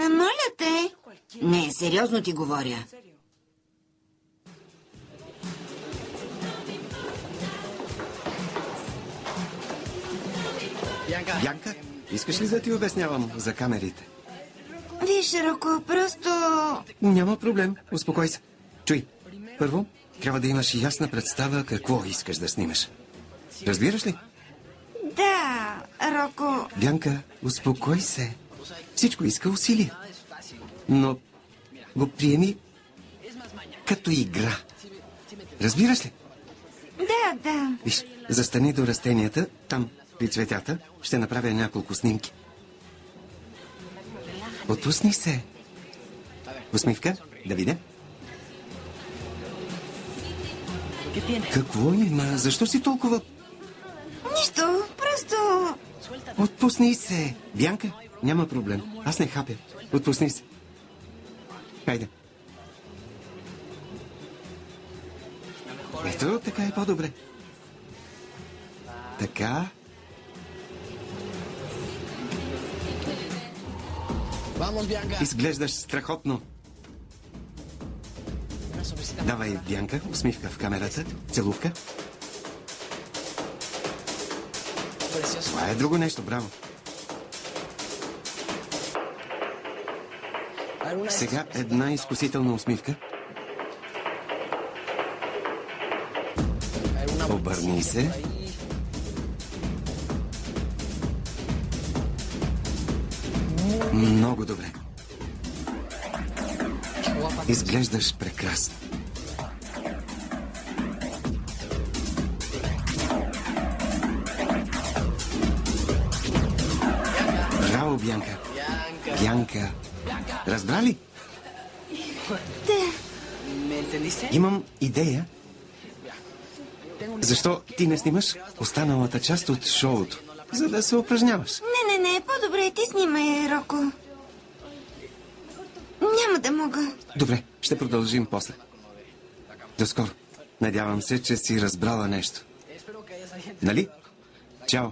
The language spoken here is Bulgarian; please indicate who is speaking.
Speaker 1: моля те. Не, сериозно ти говоря.
Speaker 2: Бянка, искаш ли да ти обяснявам за камерите?
Speaker 1: Виж, Роко, просто...
Speaker 2: Няма проблем, успокой се. Чуй, първо, трябва да имаш ясна представа какво искаш да снимаш. Разбираш ли?
Speaker 1: Да, Роко...
Speaker 2: Бянка, успокой се. Всичко иска усилие. Но го приеми като игра. Разбираш ли?
Speaker 1: Да.
Speaker 2: Виж, застани до растенията, там, при цветята, ще направя няколко снимки. Отпусни се. Усмивка, да видя. Какво има? Защо си толкова...
Speaker 1: Нищо, просто...
Speaker 2: Отпусни се. Бянка, няма проблем. Аз не хапя. Отпусни се. Хайде. Ето, така е по-добре. Така. Изглеждаш страхотно. Давай, Бянка, усмивка в камерата. Целувка. Това е друго нещо, браво. Сега една изкусителна усмивка. Обърни се. Много добре. Изглеждаш прекрасно. Браво, Бянка. Бянка. Разбра ли?
Speaker 1: Да.
Speaker 2: Имам идея. Защо ти не снимаш останалата част от шоуто, за да се упражняваш?
Speaker 1: Не, по-добре ти снимай, Роко. Няма да мога.
Speaker 2: Добре, ще продължим после. До скоро. Надявам се, че си разбрала нещо. Нали? Чао.